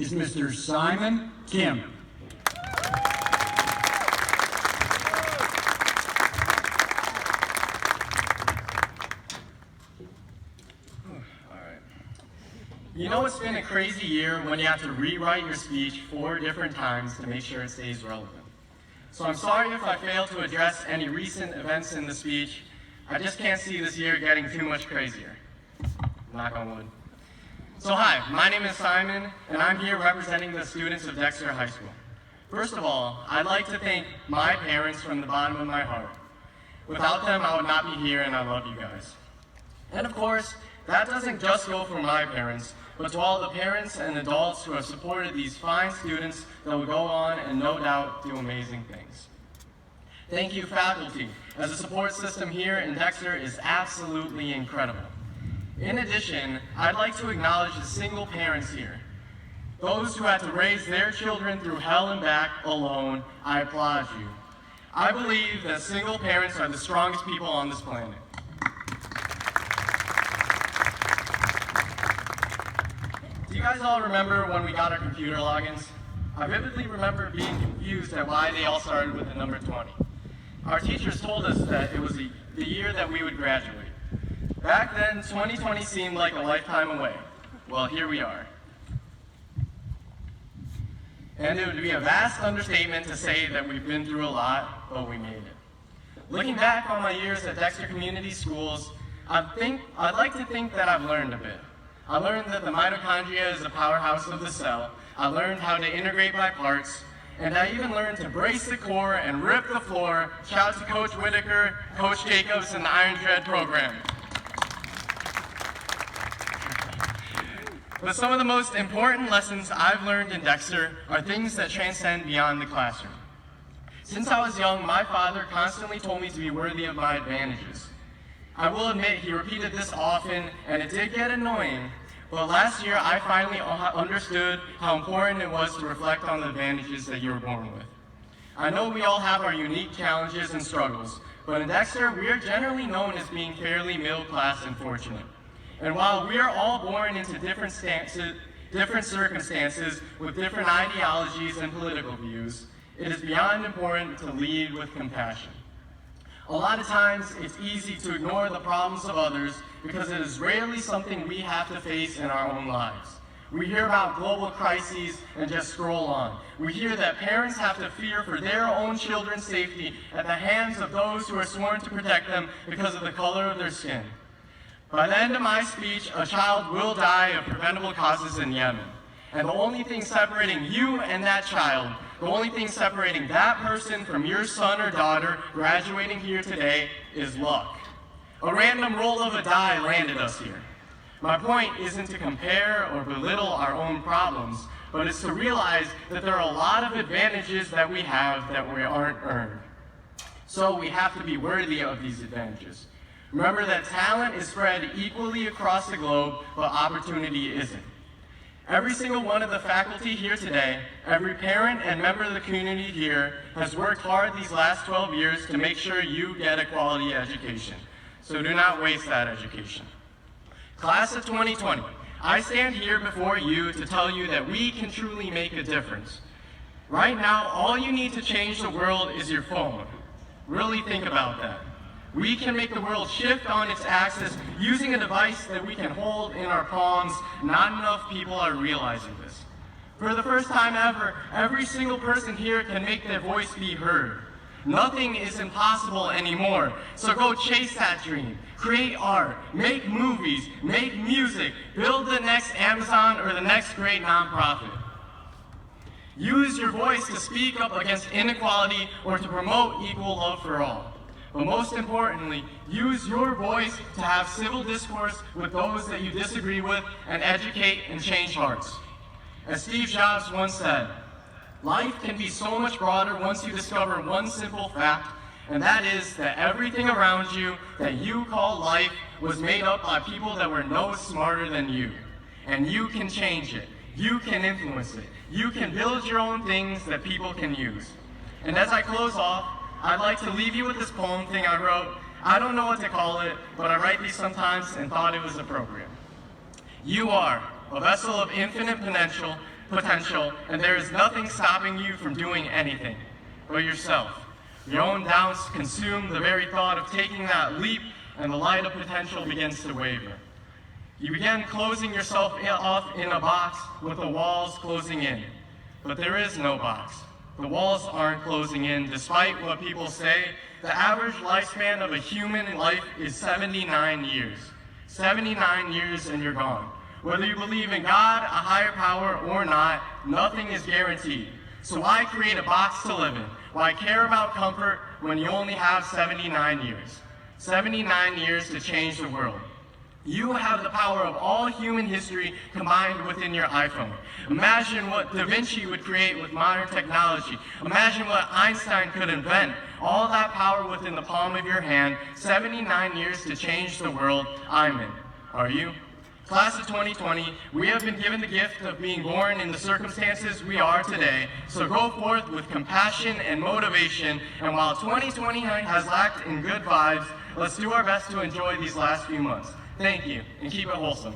is Mr. Simon Kim. You know it's been a crazy year when you have to rewrite your speech 4 different times to make sure it stays relevant. So I'm sorry if I failed to address any recent events in the speech. I just can't see this year getting too much crazier. Knock on wood. So hi, my name is Simon, and I'm here representing the students of Dexter High School. First of all, I'd like to thank my parents from the bottom of my heart. Without them, I would not be here, and I love you guys. And of course, that doesn't just go for my parents, but to all the parents and adults who have supported these fine students that will go on and no doubt do amazing things. Thank you, faculty, as the support system here in Dexter is absolutely incredible. In addition, I'd like to acknowledge the single parents here. Those who had to raise their children through hell and back alone, I applaud you. I believe that single parents are the strongest people on this planet. Do you guys all remember when we got our computer logins? I vividly remember being confused at why they all started with the number 20. Our teachers told us that it was the year that we would graduate. Back then, 2020 seemed like a lifetime away. Well, here we are. And it would be a vast understatement to say that we've been through a lot, but we made it. Looking back on my years at Dexter Community Schools, I'd like to think that I've learned a bit. I learned that the mitochondria is the powerhouse of the cell. I learned how to integrate by parts, and I even learned to brace the core and rip the floor. Shout out to Coach Whitaker, Coach Jacobs, and the Iron Dread program. But some of the most important lessons I've learned in Dexter are things that transcend beyond the classroom. Since I was young, my father constantly told me to be worthy of my advantages. I will admit he repeated this often, and it did get annoying, but last year I finally understood how important it was to reflect on the advantages that you were born with. I know we all have our unique challenges and struggles, but in Dexter we are generally known as being fairly middle class and fortunate. And while we are all born into different circumstances with different ideologies and political views, it is beyond important to lead with compassion. A lot of times, it's easy to ignore the problems of others because it is rarely something we have to face in our own lives. We hear about global crises and just scroll on. We hear that parents have to fear for their own children's safety at the hands of those who are sworn to protect them because of the color of their skin. By the end of my speech, a child will die of preventable causes in Yemen. And the only thing separating you and that child, the only thing separating that person from your son or daughter graduating here today is luck. A random roll of a die landed us here. My point isn't to compare or belittle our own problems, but it's to realize that there are a lot of advantages that we have that we aren't earned. So we have to be worthy of these advantages. Remember that talent is spread equally across the globe, but opportunity isn't. Every single one of the faculty here today, every parent and member of the community here has worked hard these last 12 years to make sure you get a quality education. So do not waste that education. Class of 2020, I stand here before you to tell you that we can truly make a difference. Right now, all you need to change the world is your phone. Really think about that. We can make the world shift on its axis using a device that we can hold in our palms. Not enough people are realizing this. For the first time ever, every single person here can make their voice be heard. Nothing is impossible anymore, so go chase that dream. Create art, make movies, make music, build the next Amazon or the next great nonprofit. Use your voice to speak up against inequality or to promote equal love for all. But most importantly, use your voice to have civil discourse with those that you disagree with and educate and change hearts. As Steve Jobs once said, life can be so much broader once you discover one simple fact, and that is that everything around you that you call life was made up by people that were no smarter than you. And you can change it. You can influence it. You can build your own things that people can use. And as I close off, I'd like to leave you with this poem thing I wrote. I don't know what to call it, but I write these sometimes and thought it was appropriate. You are a vessel of infinite potential, potential, and there is nothing stopping you from doing anything but yourself. Your own doubts consume the very thought of taking that leap, and the light of potential begins to waver. You begin closing yourself off in a box with the walls closing in. But there is no box. The walls aren't closing in, despite what people say. The average lifespan of a human life is 79 years. 79 years and you're gone. Whether you believe in God, a higher power, or not, nothing is guaranteed. So why create a box to live in? Why care about comfort when you only have 79 years? 79 years to change the world. You have the power of all human history combined within your iPhone. Imagine what Da Vinci would create with modern technology. Imagine what Einstein could invent. All that power within the palm of your hand. 79 years to change the world. I'm in. Are you? Class of 2020, we have been given the gift of being born in the circumstances we are today. So go forth with compassion and motivation. And while 2020 has lacked in good vibes, let's do our best to enjoy these last few months. Thank you, and keep it wholesome.